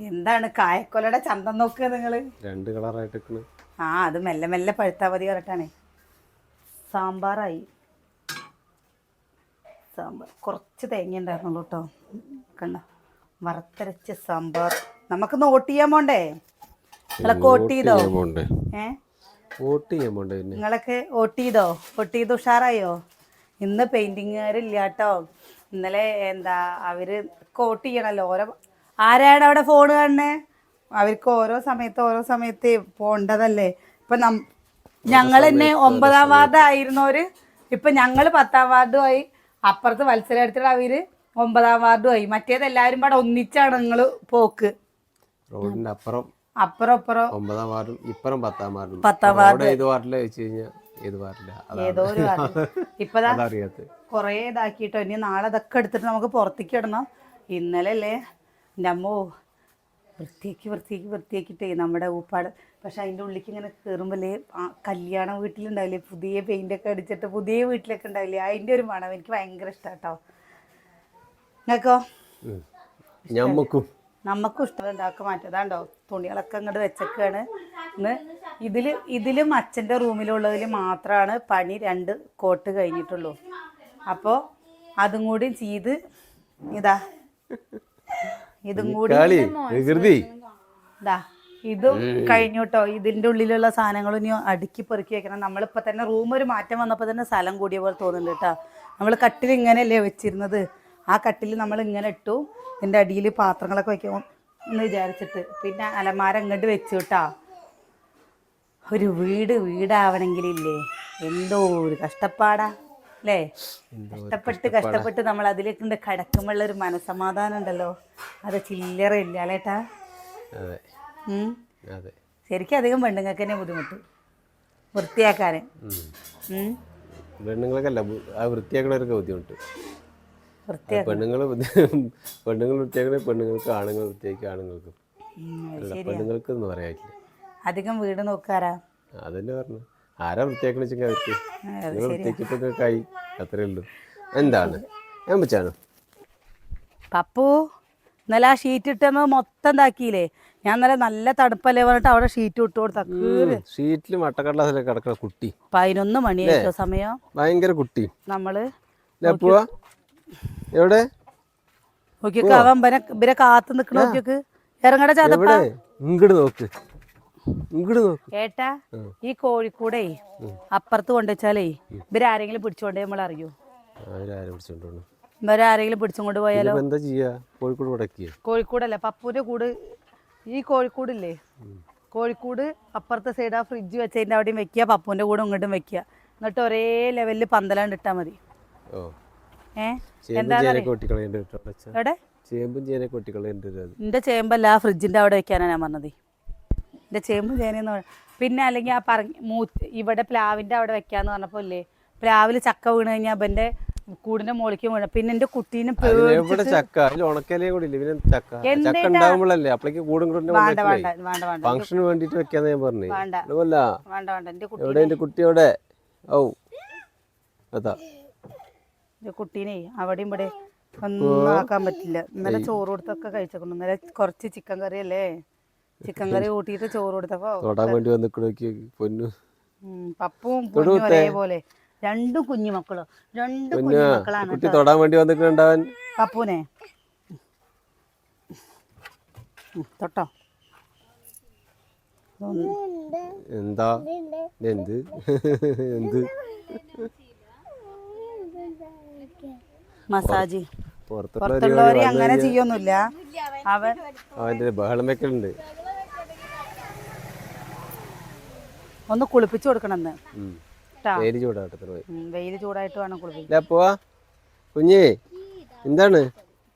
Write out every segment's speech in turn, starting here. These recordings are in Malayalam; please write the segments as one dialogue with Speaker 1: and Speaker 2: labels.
Speaker 1: എന്താണ് കായക്കൊലയുടെ ചന്തം നോക്കുക നിങ്ങള്?
Speaker 2: രണ്ട് കളറായിട്ട്.
Speaker 1: ആ അത് മെല്ലെ മെല്ലെ പഴുത്താ മതി പറഞ്ഞിട്ടാണേ. സാമ്പാറായി. സാമ്പാർ കുറച്ച് തേങ്ങ ഉണ്ടായിരുന്നുള്ളൂ കേട്ടോ. കണ്ട വറുത്തരച്ച സാമ്പാർ. നമുക്ക് നോട്ട് ചെയ്യാൻ പോണ്ടേ? നിങ്ങളൊക്കെ വോട്ട് ചെയ്തോ? നിങ്ങളൊക്കെ വോട്ട് ചെയ്തോ? വോട്ട് ചെയ്ത് ഉഷാറായോ? ഇന്ന് പെയിന്റിങ്ങുകാരില്ല കേട്ടോ. ഇന്നലെ എന്താ അവര് വോട്ട് ചെയ്യണല്ലോ. ആരാണ് അവിടെ ഫോൺ കാണുന്നത്? അവർക്ക് ഓരോ സമയത്ത് പോണ്ടതല്ലേ. ഇപ്പൊ ഞങ്ങൾ തന്നെ 9ാം വാർഡ് ആയിരുന്നവര് ഇപ്പൊ ഞങ്ങള് 10ാം വാർഡുമായി. അപ്പുറത്ത് മത്സരം അവര് 9ാം വാർഡുമായി. മറ്റേത് എല്ലാവരും പാടെ ഒന്നിച്ചാണ് നിങ്ങള് പോക്ക്.
Speaker 2: റോഡിന്റെ അപ്പുറം 9ാം വാർഡും ഇപ്പുറം 10ാം വാർഡും. 10ാം വാർഡ് ഏത് വാർഡിലാ വെച്ച് കഴിഞ്ഞാൽ
Speaker 1: ഏതോ ഒരു വാർഡ്. ഇപ്പതാ കൊറേ ഇതാക്കിട്ടോ. ഇനി നാളെ ഇതൊക്കെ എടുത്തിട്ട് നമുക്ക് പുറത്തേക്ക് ഇടണം. ഇന്നലെ അല്ലേ എൻ്റെ അമ്മോ വൃത്തിയാക്കിട്ടേ നമ്മുടെ ഊപ്പാട്. പക്ഷെ അതിൻ്റെ ഉള്ളിലേക്ക് ഇങ്ങനെ കയറുമ്പോഴേ കല്യാണ വീട്ടിലുണ്ടാവില്ലേ പുതിയ പെയിൻ്റൊക്കെ അടിച്ചിട്ട് പുതിയ വീട്ടിലൊക്കെ ഉണ്ടാവില്ലേ അതിൻ്റെ ഒരു മണം എനിക്ക് ഭയങ്കര ഇഷ്ടമാണ് കേട്ടോ. നിങ്ങൾക്കോ? നമുക്കും ഇഷ്ടമുണ്ട്. അതൊക്കെ മാറ്റതാണ്ടോ തുണികളൊക്കെ അങ്ങോട്ട് വെച്ചൊക്കെയാണ്. ഇന്ന് ഇതിലും അച്ഛൻ്റെ റൂമിലുള്ളതിൽ മാത്രമാണ് പണി 2 കോട്ട് കഴിഞ്ഞിട്ടുള്ളൂ. അപ്പോൾ അതും കൂടി ചെയ്ത് ഇതും കൂടി ഇതും കഴിഞ്ഞു കേട്ടോ. ഇതിൻ്റെ ഉള്ളിലുള്ള സാധനങ്ങളും ഇനി അടുക്കി പെറുക്കി വെക്കണം. നമ്മളിപ്പോൾ തന്നെ റൂം ഒരു മാറ്റം വന്നപ്പോൾ തന്നെ സ്ഥലം കൂടിയ പോലെ തോന്നുന്നുണ്ട് കേട്ടോ. നമ്മൾ കട്ടിൽ ഇങ്ങനെയല്ലേ വെച്ചിരുന്നത്. ആ കട്ടിൽ നമ്മൾ ഇങ്ങനെ ഇട്ടു. ഇതിൻ്റെ അടിയിൽ പാത്രങ്ങളൊക്കെ വയ്ക്കും എന്ന് വിചാരിച്ചിട്ട്. പിന്നെ അലമാര ഇങ്ങോട്ട് വെച്ചു കേട്ടോ. ഒരു വീടാവണമെങ്കിലില്ലേ എന്തോ ഒരു കഷ്ടപ്പാടാ അല്ലേ. കഷ്ടപ്പെട്ട് നമ്മൾ അതിലേക്കുണ്ട് കിടക്കുമ്പോഴുള്ള ഒരു മനസമാധാനം ഉണ്ടല്ലോ. അത് ചില്ലറ ഇല്ല അല്ലേട്ടാ. ശരിക്കും അധികം പെണ്ണുങ്ങൾക്ക് തന്നെ ബുദ്ധിമുട്ട് വൃത്തിയാക്കാൻ.
Speaker 2: പെണ്ണുങ്ങൾക്കല്ല വൃത്തിയാക്കണവർക്ക് ബുദ്ധിമുട്ട്. പെണ്ണുങ്ങൾ വൃത്തിയാക്കണ പെണ്ണുങ്ങൾക്ക്, ആണുങ്ങൾ വൃത്തിയാക്കി ആണുങ്ങൾക്ക്. പെണ്ണുങ്ങൾക്ക് എന്ന് പറയാനില്ല.
Speaker 1: അധികം വീട് നോക്കാറാ.
Speaker 2: അതന്നെ പറഞ്ഞു. ആരാ വൃത്തിയാക്കണ വെച്ചെങ്കിൽ അവർക്ക് വൃത്തിയാക്കിട്ടൊക്കെ ആയി. അത്രേ ഉള്ളൂ. എന്താണ് ഞാൻ വെച്ചാണ്
Speaker 1: പപ്പു ഇന്നലെ ആ ഷീറ്റ് ഇട്ടെന്ന് മൊത്തം ഇതാക്കിയില്ലേ. ഞാൻ ഇന്നലെ നല്ല തണുപ്പല്ലേ പറഞ്ഞിട്ട് അവിടെ ഷീറ്റ് ഇട്ട് കൊടുത്ത
Speaker 2: ഷീറ്റിൽ മട്ടക്കടലാസിലൊക്കെ കിടക്കുന്ന കുട്ടി.
Speaker 1: 11 മണിയായിട്ടോ സമയം.
Speaker 2: ഭയങ്കര കുട്ടി.
Speaker 1: നമ്മള്
Speaker 2: എവിടെ
Speaker 1: നോക്കിയൊക്കെ അവൻ ഇവരെ കാത്തു നിക്കണ നോക്കിയൊക്കെ ഇറങ്ങട ചതപ്പ.
Speaker 2: ഇങ്ങോട്ട് നോക്ക്.
Speaker 1: ഏട്ടാ ഈ കോഴിക്കൂടേ അപ്പുറത്ത് കൊണ്ടുവച്ചാലേ ഇവരാരെങ്കിലും പിടിച്ചോണ്ടേ നമ്മൾ അറിയൂ. ഇവരാരെങ്കിലും പിടിച്ചും കൊണ്ട് പോയാലോ?
Speaker 2: എന്താ ചെയ്യാ?
Speaker 1: കോഴിക്കൂടല്ല പപ്പൂന്റെ കൂട്. ഈ കോഴിക്കൂടില്ലേ, കോഴിക്കൂട് അപ്പുറത്തെ സൈഡ് ആ ഫ്രിഡ്ജ് വെച്ചതിന്റെ അവിടെയും വെക്കുക, പപ്പൂന്റെ കൂടെ ഇങ്ങോട്ടും വെക്കുക. എന്നിട്ട് ഒരേ ലെവലിൽ പന്തലാണ്ട് ഇട്ടാ മതി. എന്റെ ചേമ്പല്ല ആ ഫ്രിഡ്ജിന്റെ അവിടെ വെക്കാനാ ഞാൻ പറഞ്ഞത്. എന്റെ ചേമ്പും ചേനയെന്ന്. പിന്നെ അല്ലെങ്കിൽ ആ ഇവിടെ പ്ലാവിന്റെ അവിടെ വെക്കാന്ന് പറഞ്ഞപ്പോ ഇല്ലേ പ്ലാവില് ചക്ക വീണ് കഴിഞ്ഞാൽ അവന്റെ കൂടിന്റെ മുകളിലേക്ക് വീണ. പിന്നെ എന്റെ കുട്ടീനെ കുട്ടീനെ അവിടെയും ഇവിടെ ഒന്നും ആക്കാൻ പറ്റില്ല. ഇന്നലെ ചോറ് കൊടുത്തൊക്കെ കഴിച്ചേക്കുന്നു. ഇന്നലെ കുറച്ച് ചിക്കൻ കറി അല്ലേ, ചിക്കൻ കറി കൂട്ടിയിട്ട് ചോറ് കൊടുത്തപ്പോ പപ്പും കുഞ്ഞും ഒരേപോലെ. രണ്ടും കുഞ്ഞുമക്കളോ, രണ്ടും കുഞ്ഞുമക്കളാണ്. പപ്പൂനെ തൊട്ടോ
Speaker 2: എന്താ എന്ത്
Speaker 1: മസാജ് പുറത്തുള്ളവര് അങ്ങനെ ചെയ്യൊന്നുമില്ല.
Speaker 2: അവന്റെ ബഹളം വെക്കലുണ്ട്.
Speaker 1: ഒന്ന് കുളിപ്പിച്ചു കൊടുക്കണമെന്ന്.
Speaker 2: വെയിൽ
Speaker 1: ചൂടായിട്ട് വേണം കുളിപ്പിക്കാൻ.
Speaker 2: കുഞ്ഞേ എന്താണ്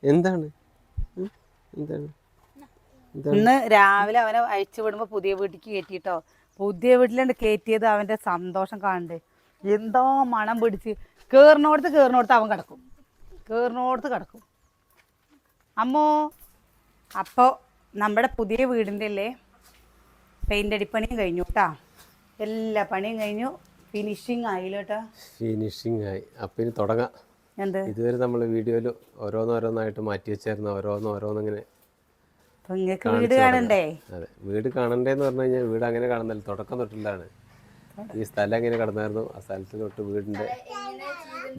Speaker 2: എന്താണ് എന്താണ്
Speaker 1: ഇന്ന് രാവിലെ അവനെ അയച്ചു വിടുമ്പോ പുതിയ വീട്ടിലേക്ക് കയറ്റിട്ടോ. പുതിയ വീട്ടിലുണ്ട് കയറ്റിയത്. അവന്റെ സന്തോഷം കാണണ്ടേ. എന്തോ മണം പിടിച്ച് കേറിനോടത്ത് അവൻ കിടക്കും. അമ്മോ അപ്പോൾ നമ്മുടെ പുതിയ വീടിൻ്റെ അല്ലേ പെയിൻ്റ് അടിപ്പണിയും കഴിഞ്ഞു കേട്ടാ. എല്ലാ പണിയും കഴിഞ്ഞു. ഫിനിഷിങ് ആയില്ല കേട്ടോ.
Speaker 2: ഫിനിഷിങ് ആയി. അപ്പം ഇനി തുടങ്ങാം. ഇതുവരെ നമ്മൾ വീഡിയോയിൽ ഓരോന്നോരോന്നായിട്ട് മാറ്റി വെച്ചായിരുന്നു. ഓരോന്നിങ്ങനെ
Speaker 1: അപ്പൊ നിങ്ങൾക്ക് വീട് കാണണ്ടേ?
Speaker 2: അതെ, വീട് കാണണ്ടേന്ന് പറഞ്ഞു കഴിഞ്ഞാൽ വീട് അങ്ങനെ കാണുന്നില്ല, തുടക്കം തൊട്ടുള്ളതാണ്. ഈ സ്ഥലം എങ്ങനെ കടന്നായിരുന്നു, ആ സ്ഥലത്ത് തൊട്ട് വീടിന്റെ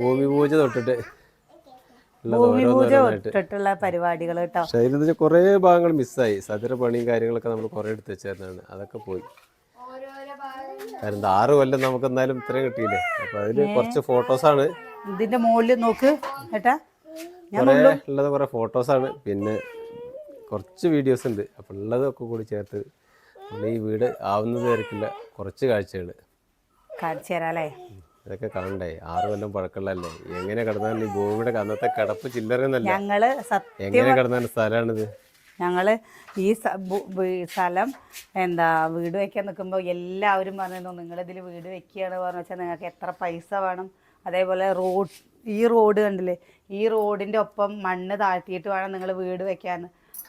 Speaker 2: ഭൂമി പൂജ തൊട്ടിട്ട്
Speaker 1: ഭൂമി പൂജ തൊട്ടിട്ടുള്ള പരിപാടികൾ കേട്ടോ.
Speaker 2: പക്ഷെ അതിൽ കുറേ ഭാഗങ്ങൾ മിസ്സായി. സദര പണിയും കാര്യങ്ങളൊക്കെ നമ്മൾ കുറേ എടുത്ത് വെച്ചായിരുന്നാണ്, അതൊക്കെ പോയി. കാരണം 6 കൊല്ലം നമുക്ക് എന്നാലും ഇത്രയും കിട്ടിയില്ലേ. അപ്പൊ അതില് കുറച്ച് ഫോട്ടോസാണ്
Speaker 1: ഇതിന്റെ മുകളിൽ നോക്ക് ഏട്ടാ,
Speaker 2: കുറേ ഉള്ളത്, കുറേ ഫോട്ടോസാണ്, പിന്നെ കുറച്ച് വീഡിയോസ് ഉണ്ട്. അപ്പം ഉള്ളതൊക്കെ കൂടി ചേർത്ത് ഈ വീട് ആവുന്നത് വരയ്ക്കില്ല കുറച്ച് കാഴ്ചകൾ
Speaker 1: കാണിച്ചു തരാല്ലേ.
Speaker 2: ഇതൊക്കെ കാണണ്ടേ, 6 കൊല്ലം പഴക്കമുള്ളതല്ലേ. എങ്ങനെ കിടന്നാലും ഈ ഭൂമിയുടെ അന്നത്തെ കിടപ്പ് ചില്ലറയൊന്നല്ല.
Speaker 1: ഞങ്ങള്
Speaker 2: എങ്ങനെ കിടന്നാലും സ്ഥലമാണിത്.
Speaker 1: ഞങ്ങൾ ഈ സ്ഥലം എന്താ വീട് വെക്കാൻ നിൽക്കുമ്പോൾ എല്ലാവരും പറഞ്ഞു നിങ്ങളിതിൽ വീട് വെക്കുകയാണ് പറഞ്ഞു വെച്ചാൽ നിങ്ങൾക്ക് എത്ര പൈസ വേണം, അതേപോലെ ഈ റോഡ് കണ്ടില്ലേ, ഈ റോഡിൻ്റെ ഒപ്പം മണ്ണ് താഴ്ത്തിയിട്ട് വേണം നിങ്ങൾ വീട് വെക്കാൻ.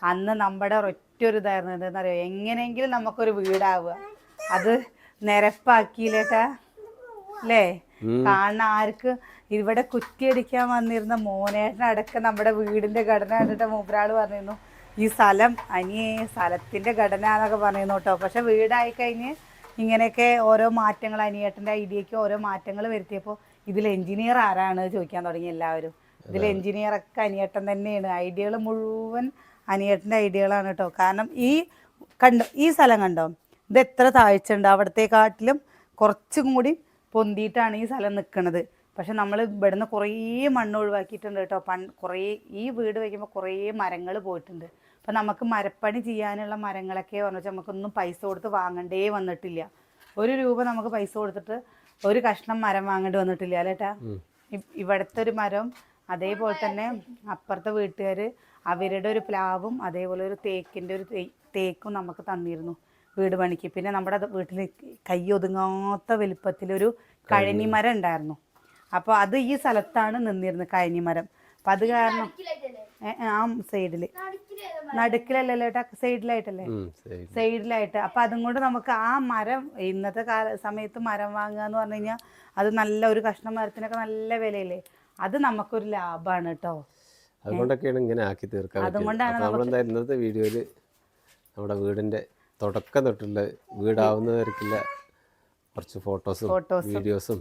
Speaker 1: അന്ന് നമ്മുടെ ഒരൊറ്റ ഒരു ഇതായിരുന്നു, എന്താണെന്നറിയോ, എങ്ങനെയെങ്കിലും നമുക്കൊരു വീടാവുക. അത് നിരപ്പാക്കിയില്ലേട്ടാ അല്ലേ? കാണുന്ന ആർക്ക് ഇവിടെ കുറ്റിയടിക്കാൻ വന്നിരുന്ന മോനേട്ടനടക്കം നമ്മുടെ വീടിൻ്റെ ഘടന കണ്ടിട്ട് മൂപ്പരാൾ പറഞ്ഞിരുന്നു ഈ സ്ഥലം സ്ഥലത്തിൻ്റെ ഘടന എന്നൊക്കെ പറയുന്നു കേട്ടോ. പക്ഷെ വീടായി കഴിഞ്ഞ് ഇങ്ങനെയൊക്കെ ഓരോ മാറ്റങ്ങൾ, അനിയേട്ടൻ്റെ ഐഡിയയ്ക്ക് ഓരോ മാറ്റങ്ങൾ വരുത്തിയപ്പോൾ ഇതിൽ എൻജിനീയർ ആരാണ് ചോദിക്കാൻ തുടങ്ങി എല്ലാവരും. ഇതിൽ എൻജിനീയറൊക്കെ അനിയേട്ടൻ തന്നെയാണ്. ഐഡിയകൾ മുഴുവൻ അനിയേട്ടൻ്റെ ഐഡിയകളാണ് കേട്ടോ. കാരണം ഈ സ്ഥലം കണ്ടോ, ഇത് എത്ര താഴ്ച ഉണ്ട്, അവിടത്തെക്കാട്ടിലും കുറച്ചും കൂടി പൊന്തിയിട്ടാണ് ഈ സ്ഥലം നിൽക്കുന്നത്. പക്ഷെ നമ്മൾ ഇവിടുന്ന് കുറേ മണ്ണ് ഒഴിവാക്കിയിട്ടുണ്ട് കേട്ടോ. കുറേ ഈ വീട് വയ്ക്കുമ്പോൾ കുറേ മരങ്ങൾ പോയിട്ടുണ്ട്. അപ്പം നമുക്ക് മരപ്പണി ചെയ്യാനുള്ള മരങ്ങളൊക്കെ പറഞ്ഞു വെച്ചാൽ നമുക്കൊന്നും പൈസ കൊടുത്ത് വാങ്ങണ്ടേ വന്നിട്ടില്ല. 1 രൂപ നമുക്ക് പൈസ കൊടുത്തിട്ട് ഒരു കഷ്ണം മരം വാങ്ങേണ്ടി വന്നിട്ടില്ല അല്ലേട്ടാ. ഇവിടുത്തെ ഒരു മരം, അതേപോലെ തന്നെ അപ്പുറത്തെ വീട്ടുകാർ അവരുടെ ഒരു പ്ലാവും അതേപോലെ ഒരു തേക്കിൻ്റെ ഒരു തേക്കും നമുക്ക് തന്നിരുന്നു വീട് പണിക്ക്. പിന്നെ നമ്മുടെ വീട്ടിൽ കൈയൊതുങ്ങാത്ത വലിപ്പത്തിലൊരു കഴനിമരം ഉണ്ടായിരുന്നു. അപ്പോൾ അത് ഈ സ്ഥലത്താണ് നിന്നിരുന്നത്, കഴനിമരം. അപ്പം അത് കാരണം ആ സൈഡിൽ, നടുക്കിലല്ലല്ലോ ഏട്ടാ, സൈഡിലായിട്ടല്ലേ, സൈഡിലായിട്ട്. അപ്പം അതും കൊണ്ട് നമുക്ക് ആ മരം ഇന്നത്തെ സമയത്ത് മരം വാങ്ങുക എന്ന് പറഞ്ഞു കഴിഞ്ഞാൽ അത് നല്ല ഒരു കഷ്ണം മരത്തിനൊക്കെ നല്ല വിലയില്ലേ. അത് നമുക്കൊരു ലാഭമാണ് കേട്ടോ.
Speaker 2: അതുകൊണ്ടൊക്കെയാണ് ഇങ്ങനെ ആക്കി തീർക്കാൻ. നമ്മളെന്താ ഇന്നത്തെ വീഡിയോയിൽ നമ്മുടെ വീടിൻ്റെ തുടക്കം തൊട്ടുള്ള വീടാവുന്നവർക്കുള്ള കുറച്ച് ഫോട്ടോസും വീഡിയോസും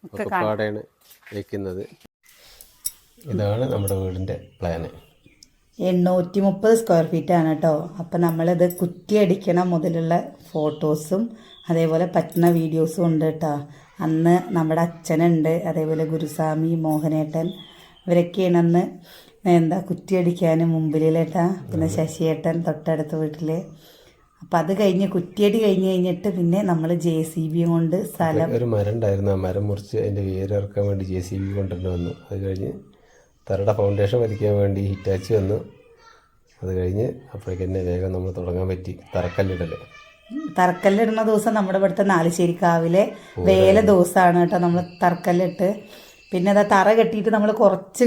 Speaker 2: ഒക്കെ പാടെയാണ് വയ്ക്കുന്നത്. ഇതാണ് നമ്മുടെ വീടിൻ്റെ പ്ലാന്.
Speaker 1: 830 സ്ക്വയർ ഫീറ്റാണ് കേട്ടോ. അപ്പം നമ്മളിത് കുറ്റിയടിക്കണ മുതലുള്ള ഫോട്ടോസും അതേപോലെ പറ്റുന്ന വീഡിയോസും ഉണ്ട് കേട്ടോ. അന്ന് നമ്മുടെ അച്ഛനുണ്ട്, അതേപോലെ ഗുരുസ്വാമി, മോഹനേട്ടൻ, ഇവരൊക്കെയാണ് അന്ന് കുറ്റിയടിക്കാൻ മുമ്പിലേട്ടാ. പിന്നെ ശശിയേട്ടൻ തൊട്ടടുത്ത വീട്ടിൽ. അപ്പം അത് കഴിഞ്ഞ് കുറ്റിയടി കഴിഞ്ഞിട്ട് പിന്നെ നമ്മൾ JCB കൊണ്ട് സ്ഥലം,
Speaker 2: ഒരു മരം ഉണ്ടായിരുന്നു, ആ മരം മുറിച്ച് അതിൻ്റെ വേരിറക്കാൻ വേണ്ടി JCB കൊണ്ടുവന്ന് വന്നു. അത് കഴിഞ്ഞ് തറയുടെ ഫൗണ്ടേഷൻ വലിക്കാൻ വേണ്ടി ഹിറ്റാച്ചി വന്നു. അത് കഴിഞ്ഞ് അപ്പോഴേക്ക് തന്നെ വേഗം നമ്മൾ തുടങ്ങാൻ പറ്റി
Speaker 1: തറക്കല്ലിടുന്ന ദിവസം നമ്മുടെ ഇവിടുത്തെ നാലുശ്ശേരിക്കാവിലെ വേല ദിവസമാണ് കേട്ടോ. നമ്മൾ തറക്കല്ലിട്ട് പിന്നെ അതാ തറ കെട്ടിയിട്ട് നമ്മൾ കുറച്ച്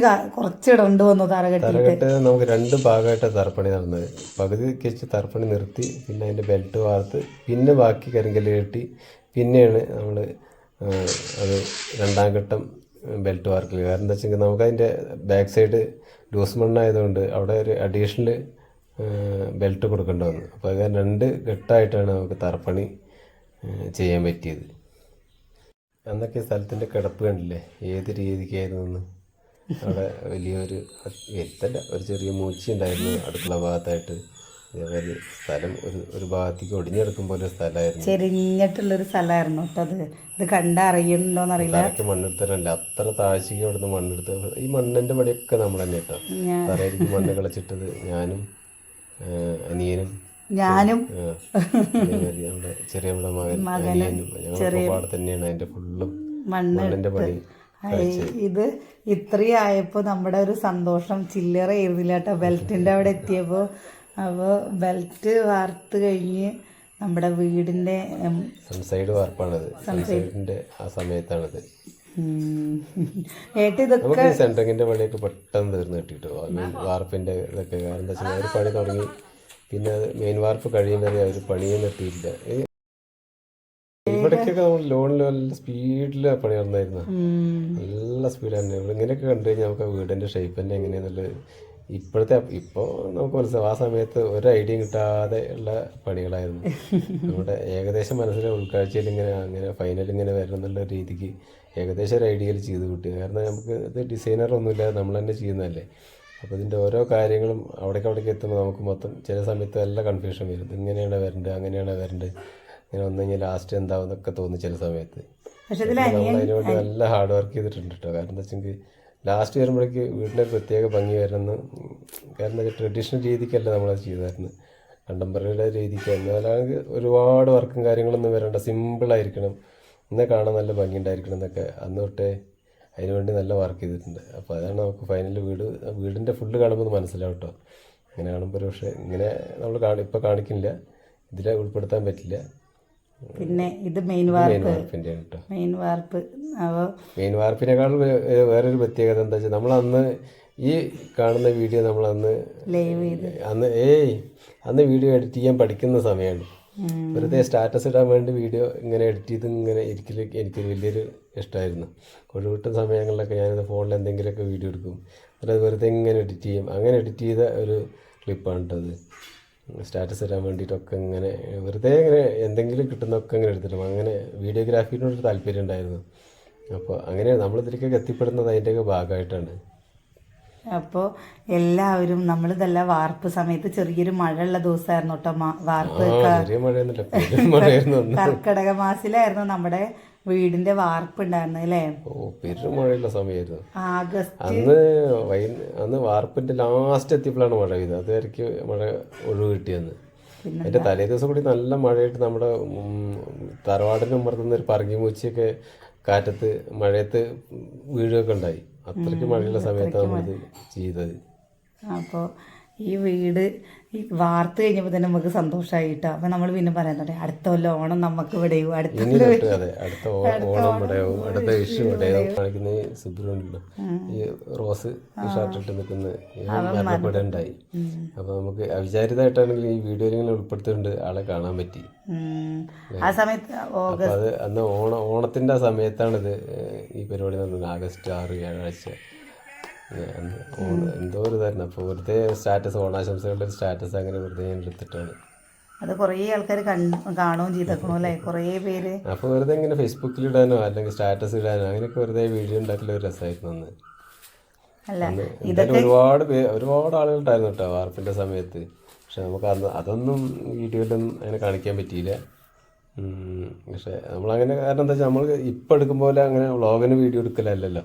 Speaker 1: ഇടേണ്ടി വന്നു. തറ കെട്ടിയിട്ട്
Speaker 2: നമുക്ക് 2 ഭാഗമായിട്ട് തറപ്പണി നടന്നത്. പകുതി വെച്ച് തറപ്പണി നിർത്തി, പിന്നെ അതിൻ്റെ ബെൽറ്റ് വാർത്ത്, പിന്നെ ബാക്കി കരിങ്കല്ല് കെട്ടി, പിന്നെയാണ് നമ്മൾ അത് 2ാം ഘട്ടം ബെൽറ്റ് വാർക്കൽ. കാരണം എന്താ വെച്ചെങ്കിൽ നമുക്ക് അതിൻ്റെ ബാക്ക് സൈഡ് ലൂസ് മണ്ണായതുകൊണ്ട് അവിടെ ഒരു അഡീഷണൽ ബെൽറ്റ് കൊടുക്കേണ്ടി വന്നു. അപ്പോൾ അത് 2 ഘട്ടമായിട്ടാണ് നമുക്ക് തറപ്പണി ചെയ്യാൻ പറ്റിയത്. അന്നൊക്കെ സ്ഥലത്തിൻ്റെ കിടപ്പ് കണ്ടില്ലേ, ഏത് രീതിക്കായിരുന്നു. അവിടെ വലിയൊരു ഒരു ചെറിയ മൂച്ചി ഉണ്ടായിരുന്നു അടുക്കള ഭാഗത്തായിട്ട്. അതേപോലെ സ്ഥലം ഒരു ഭാഗത്തേക്ക് ഒടിഞ്ഞെടുക്കും പോലെ സ്ഥലമായിരുന്നു,
Speaker 1: ചെരിഞ്ഞിട്ടുള്ളൊരു സ്ഥലമായിരുന്നു കേട്ടോ. ഇത് കണ്ടറിയുന്നുണ്ടോന്ന് അറിയില്ല.
Speaker 2: തറയ്ക്ക് മണ്ണെടുത്തല്ല, അത്ര താഴ്ചയ്ക്ക് അവിടുന്ന് മണ്ണെടുത്ത്. ഈ മണ്ണിൻ്റെ പണിയൊക്കെ നമ്മൾ തന്നെ കേട്ടോ. തറയിലേക്ക് മണ്ണ് കളിച്ചിട്ടത് ഞാനും അനിയനും നമ്മുടെ ചെറിയ മകനും ഞങ്ങളുടെ തന്നെയാണ് അതിന്റെ ഫുള്ളും മണ്ണിന്റെ പണി.
Speaker 1: ഇത് ഇത്രയായപ്പോൾ നമ്മുടെ ഒരു സന്തോഷം ചില്ലറ ആയിരുന്നില്ല കേട്ടോ. ബെൽറ്റിൻ്റെ അവിടെ എത്തിയപ്പോൾ, അപ്പോൾ ബെൽറ്റ് വാർത്ത് കഴിഞ്ഞ് നമ്മുടെ വീടിൻ്റെ
Speaker 2: സൺസൈഡ് വാർപ്പാണത്. സൺസൈഡിന്റെ ആ സമയത്താണത്.
Speaker 1: ഇതൊക്കെ
Speaker 2: സെൻട്രിങ്ങിന്റെ പണിയൊക്കെ പെട്ടെന്ന് തീർന്ന് കിട്ടിട്ടോ. വാർപ്പിന്റെ ഇതൊക്കെ കാരണം എന്താ വെച്ചാൽ ഒരു പണി തുടങ്ങി, പിന്നെ അത് മെയിൻ വാർപ്പ് കഴിയുന്നവരെ അവർ പണിയെ നിർത്തിയില്ല. ഇവിടേക്കൊക്കെ നമ്മൾ ലോണിൽ നല്ല സ്പീഡിൽ പണി നടന്നായിരുന്നു, നല്ല സ്പീഡ് തന്നെ. ഇങ്ങനെയൊക്കെ കണ്ടു കഴിഞ്ഞാൽ നമുക്ക് വീടിൻ്റെ ഷേപ്പ് തന്നെ എങ്ങനെയാണെന്നുള്ളത് ഇപ്പോൾ നമുക്ക് മനസ്സിലാവും ആ സമയത്ത് ഒരു ഐഡിയയും കിട്ടാതെ ഉള്ള പണികളായിരുന്നു. നമ്മുടെ ഏകദേശം മനസ്സിലെ ഉൾക്കാഴ്ചയിൽ അങ്ങനെ ഫൈനൽ ഇങ്ങനെ വരണം എന്നുള്ള രീതിക്ക് ഏകദേശം ഒരു ഐഡിയയിൽ ചെയ്ത് കിട്ടി. കാരണം നമുക്ക് ഇത് ഡിസൈനറൊന്നുമില്ലാതെ നമ്മൾ തന്നെ ചെയ്യുന്നതല്ലേ. അപ്പോൾ ഇതിൻ്റെ ഓരോ കാര്യങ്ങളും അവിടേക്ക് എത്തുമ്പോൾ നമുക്ക് മൊത്തം ചില സമയത്ത് നല്ല കൺഫ്യൂഷൻ വരും. ഇങ്ങനെയാണ് വരേണ്ടത്, അങ്ങനെയാണ് വരേണ്ടത്, ഇങ്ങനെ വന്നു കഴിഞ്ഞാൽ ലാസ്റ്റ് എന്താവും എന്നൊക്കെ തോന്നും ചില സമയത്ത്. നമ്മൾ അതിനുവേണ്ടി നല്ല ഹാർഡ് വർക്ക് ചെയ്തിട്ടുണ്ട് കേട്ടോ. കാരണം എന്താ വെച്ചെങ്കിൽ ലാസ്റ്റ് വരുമ്പോഴേക്ക് വീടിൻ്റെ ഒരു പ്രത്യേക ഭംഗി വരണമെന്ന്. കാരണം എന്താ ട്രഡീഷണൽ രീതിക്കല്ല നമ്മളത് ചെയ്തായിരുന്നു, കണ്ടംപററിയുടെ രീതിക്ക്. എന്നാലാണെങ്കിൽ ഒരുപാട് വർക്കും കാര്യങ്ങളൊന്നും വരേണ്ട, സിമ്പിളായിരിക്കണം, ഇന്നെ കാണാൻ നല്ല ഭംഗി ഉണ്ടായിരിക്കണം എന്നൊക്കെ അന്ന് തൊട്ടേ അതിനുവേണ്ടി നല്ല വർക്ക് ചെയ്തിട്ടുണ്ട്. അപ്പോൾ അതാണ് നമുക്ക് ഫൈനൽ വീടിൻ്റെ ഫുള്ള് കാണുമ്പോൾ മനസ്സിലാവും കേട്ടോ. ഇങ്ങനെ കാണുമ്പോൾ പക്ഷേ ഇങ്ങനെ നമ്മൾ ഇപ്പോൾ കാണിക്കുന്നില്ല, ഇതിൽ ഉൾപ്പെടുത്താൻ പറ്റില്ല.
Speaker 1: പിന്നെ ഇത് മെയിൻ വാർപ്പിൻ്റെ
Speaker 2: കേട്ടോ.
Speaker 1: മെയിൻ
Speaker 2: വാർപ്പിനേക്കാൾ വേറൊരു പ്രത്യേകത എന്താ വെച്ചാൽ നമ്മളന്ന് ഈ കാണുന്ന വീഡിയോ നമ്മളന്ന്
Speaker 1: ലൈവ് ചെയ്ത്
Speaker 2: അന്ന് വീഡിയോ എഡിറ്റ് ചെയ്യാൻ പഠിക്കുന്ന സമയമാണ്. വെറുതെ സ്റ്റാറ്റസ് ഇടാൻ വേണ്ടി വീഡിയോ ഇങ്ങനെ എഡിറ്റ് ചെയ്ത് ഇങ്ങനെ എനിക്ക് വലിയൊരു ഇഷ്ടമായിരുന്നു. ഒഴിവിട്ട സമയങ്ങളിലൊക്കെ ഞാനിത് ഫോണിൽ എന്തെങ്കിലുമൊക്കെ വീഡിയോ എടുക്കും, അത് വെറുതെ ഇങ്ങനെ എഡിറ്റ് ചെയ്യും. അങ്ങനെ എഡിറ്റ് ചെയ്ത ഒരു ക്ലിപ്പാണ് കേട്ടത്. സ്റ്റാറ്റസ് ഇടാൻ വേണ്ടിയിട്ടൊക്കെ ഇങ്ങനെ വെറുതെ ഇങ്ങനെ എന്തെങ്കിലും കിട്ടുന്നതൊക്കെ ഇങ്ങനെ എടുത്തിട്ടും അങ്ങനെ വീഡിയോഗ്രാഫിനോടൊരു താല്പര്യം ഉണ്ടായിരുന്നു. അപ്പോൾ അങ്ങനെ നമ്മളിതിലേക്കൊക്കെ എത്തിപ്പെടുന്നത് അതിൻ്റെയൊക്കെ ഭാഗമായിട്ടാണ്.
Speaker 1: അപ്പോൾ എല്ലാവരും നമ്മളിതെല്ലാം വാർപ്പ് സമയത്ത് ചെറിയൊരു മഴയുള്ള ദിവസമായിരുന്നു കേട്ടോ. വാർപ്പ് കർക്കിടക മാസത്തിലായിരുന്നു നമ്മുടെ വീടിന്റെ വാർപ്പ് ഉണ്ടായിരുന്നത് അല്ലേ.
Speaker 2: പെരുമഴയുള്ള സമയമായിരുന്നു
Speaker 1: ആഗസ്റ്റ്.
Speaker 2: അന്ന് വാർപ്പിന്റെ ലാസ്റ്റ് എത്തിയപ്പോഴാണ് മഴ പെയ്തത്. അതുവരയ്ക്ക് മഴ ഒഴിവ് കിട്ടിയെന്ന്. അതിന്റെ തലേ ദിവസം കൂടി നല്ല മഴയായിട്ട് നമ്മുടെ തറവാടിന് ഉമ്മർത്തുന്ന ഒരു പറങ്കിമൂച്ചിയൊക്കെ കാറ്റത്ത് മഴയത്ത് വീഴുകയൊക്കെ ഉണ്ടായി. അത്രയ്ക്ക് മഴയുള്ള സമയത്താണ് നമ്മളിത് ചെയ്തത്.
Speaker 1: അപ്പോൾ ഈ വീട് ഈ വാർത്ത് കഴിഞ്ഞപ്പോൾ തന്നെ നമുക്ക് സന്തോഷമായി കേട്ടോ. അപ്പം നമ്മൾ പിന്നെ പറയാൻ തുടങ്ങി അടുത്ത കൊല്ലം ഓണം നമുക്ക് ഇവിടെയും
Speaker 2: അടുത്ത ഓണം ഇവിടെയാവും, അടുത്ത വിഷു ഇവിടെയാവും. കാണിക്കുന്ന ഈ സുബ്രഹ്മണ്യം ഈ റോസ് ഈ ഷർട്ടിട്ട് നിൽക്കുന്ന മരണപ്പെടെ ഉണ്ടായി. അപ്പോൾ നമുക്ക് അവിചാരിതമായിട്ടാണെങ്കിൽ ഈ വീഡിയോയിൽ ഇങ്ങനെ ഉൾപ്പെടുത്തിക്കൊണ്ട് ആളെ കാണാൻ പറ്റി.
Speaker 1: ആ സമയത്ത്
Speaker 2: അപ്പോൾ അത് അന്ന് ഓണത്തിൻ്റെ ആ സമയത്താണിത് ഈ പരിപാടി നടന്നത്. ആഗസ്റ്റ് 6 വ്യാഴാഴ്ച എന്തോ ഒരു ഇതായിരുന്നു. അപ്പോൾ വെറുതെ സ്റ്റാറ്റസ്, ഓണാശംസകളുടെ ഒരു സ്റ്റാറ്റസ് അങ്ങനെ വെറുതെ ഞാൻ എടുത്തിട്ടാണ്.
Speaker 1: അത് കുറേ ആൾക്കാർ കാണുകയും ചെയ്തേക്കണോ അല്ലേ, കുറേ പേര്.
Speaker 2: അപ്പോൾ വെറുതെ ഇങ്ങനെ ഫേസ്ബുക്കിൽ ഇടാനോ അല്ലെങ്കിൽ സ്റ്റാറ്റസ് ഇടാനോ അങ്ങനെയൊക്കെ വെറുതെ വീഡിയോ ഉണ്ടാക്കൽ ഒരു രസമായിരുന്നു അന്ന്. എന്തായാലും ഒരുപാട് ആളുകളുണ്ടായിരുന്നു കേട്ടോ വാർപ്പിൻ്റെ സമയത്ത്. പക്ഷെ നമുക്ക് അതൊന്നും വീഡിയോയിലൊന്നും അങ്ങനെ കാണിക്കാൻ പറ്റിയില്ല. പക്ഷേ നമ്മളങ്ങനെ കാരണം എന്താ വെച്ചാൽ നമ്മൾ ഇപ്പം എടുക്കും പോലെ അങ്ങനെ വ്ളോഗിന് വീഡിയോ എടുക്കലല്ലല്ലോ,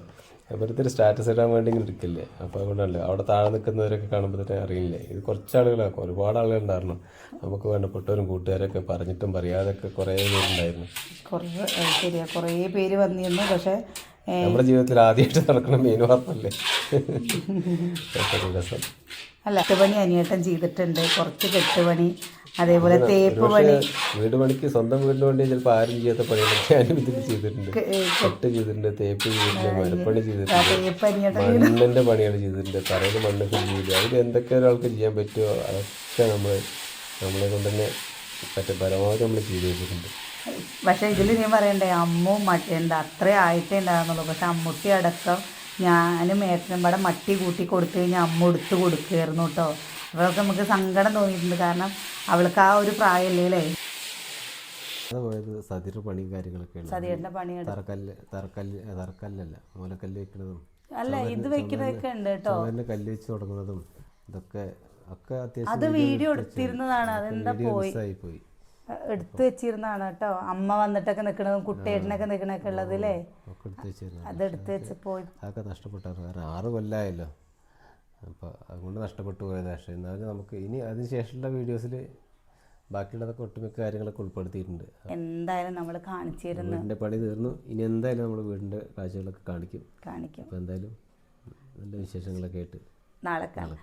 Speaker 2: വെറുതെ ഒരു സ്റ്റാറ്റസ് ഇടാൻ വേണ്ടി ഇങ്ങനെ എടുക്കില്ലേ. അപ്പോൾ അതുകൊണ്ടല്ലോ അവിടെ താഴെ നിൽക്കുന്നവരൊക്കെ കാണുമ്പോൾ തന്നെ അറിയില്ലേ. ഇത് കുറച്ച് ആളുകളാണ്, ഒരുപാട് ആളുകളുണ്ടായിരുന്നു. നമുക്ക് വേണ്ടപ്പെട്ടവരും കൂട്ടുകാരൊക്കെ പറഞ്ഞിട്ടും പറയാതൊക്കെ കുറേ പേരുണ്ടായിരുന്നു.
Speaker 1: ശരിയാ, കുറേ പേര് വന്നിരുന്നു. പക്ഷേ
Speaker 2: നമ്മുടെ ജീവിതത്തിൽ ആദ്യമായിട്ട് നടക്കുന്ന മെയിൻ വാർത്തല്ലേ രസം.
Speaker 1: അല്ല, കെട്ടുപണി അനിയേട്ടൻ ചെയ്തിട്ടുണ്ട്, കുറച്ച് കെട്ടുപണി, അതേപോലെ തേപ്പ് പണി.
Speaker 2: വീട് പണിക്ക് സ്വന്തം വീടിന് വേണ്ടി ചിലപ്പോൾ ആരും ചെയ്യാത്ത പണികളൊക്കെ ഞാനും ഇതിൽ ചെയ്തിട്ടുണ്ട്. കെട്ട് ചെയ്തിട്ടുണ്ട്, തേപ്പ് ചെയ്തിട്ടുണ്ട്, മരപ്പണി ചെയ്തിട്ടുണ്ട്, മണ്ണിൻ്റെ പണികൾ ചെയ്തിട്ടുണ്ട്, തറയിൽ മണ്ണൊക്കെ ചെയ്തിട്ടുണ്ട്. അതിൽ എന്തൊക്കെ ഒരാൾക്ക് ചെയ്യാൻ പറ്റുമോ അതൊക്കെ നമ്മളെ കൊണ്ട് തന്നെ പരമാവധി നമ്മൾ ചെയ്ത് വെച്ചിട്ടുണ്ട്.
Speaker 1: പക്ഷേ ഇതിൽ ഞാൻ പറയണ്ടേ, അമ്മും മട്ടിയുണ്ട് അത്രേ ആയിട്ടേ ഉണ്ടാകുന്നുള്ളൂ. പക്ഷെ അമ്മുട്ടി അടക്കം ഞാനും ഏട്ടനും പാടെ മട്ടി കൂട്ടി കൊടുത്തു കഴിഞ്ഞാൽ അമ്മ എടുത്ത് കൊടുക്കുമായിരുന്നു കേട്ടോ. അവൾക്ക് നമുക്ക് സങ്കടം തോന്നിയിട്ടുണ്ട്, കാരണം അവൾക്ക് ആ ഒരു പ്രായമല്ലേ.
Speaker 2: സതിയുടെ പണിയും കാര്യങ്ങളൊക്കെ,
Speaker 1: സതിയുടെ പണി,
Speaker 2: തറക്കല്ലല്ല മൂലക്കല്ല് വെക്കുന്നതും
Speaker 1: അല്ല ഇത് വെക്കുന്നതൊക്കെ ഉണ്ട് കേട്ടോ.
Speaker 2: കല്ല് വെച്ച് തുടങ്ങുന്നതും ഇതൊക്കെ
Speaker 1: അത് വീഡിയോ എടുത്തിരുന്നതാണ്. അതെന്താ പോയി എടുത്തു വെച്ചിരുന്നതാണ് കേട്ടോ. അമ്മ വന്നിട്ടൊക്കെ നിൽക്കണതും കുട്ടിയേട്ടനൊക്കെ നിൽക്കണൊക്കെ ഉള്ളതല്ലേ, അത് എടുത്ത് വെച്ച് പോയി.
Speaker 2: അതൊക്കെ നഷ്ടപ്പെട്ടാറ്. കാരണം 6 കൊല്ലമായല്ലോ, അപ്പോൾ അതുകൊണ്ട് നഷ്ടപ്പെട്ടു പോയത്. പക്ഷേ എന്നാലും നമുക്ക് ഇനി അതിന് ശേഷമുള്ള വീഡിയോസിൽ ബാക്കിയുള്ളതൊക്കെ ഒട്ടുമിക്ക കാര്യങ്ങളൊക്കെ ഉൾപ്പെടുത്തിയിട്ടുണ്ട്.
Speaker 1: എന്തായാലും നമ്മൾ കാണിച്ചു തരുന്നു.
Speaker 2: വീടിൻ്റെ പണി തീർന്നു, ഇനി എന്തായാലും നമ്മൾ വീടിൻ്റെ കാഴ്ചകളൊക്കെ കാണിക്കും.
Speaker 1: അപ്പോൾ
Speaker 2: എന്തായാലും നല്ല വിശേഷങ്ങളൊക്കെ ആയിട്ട്
Speaker 1: നാളെ കാണാം.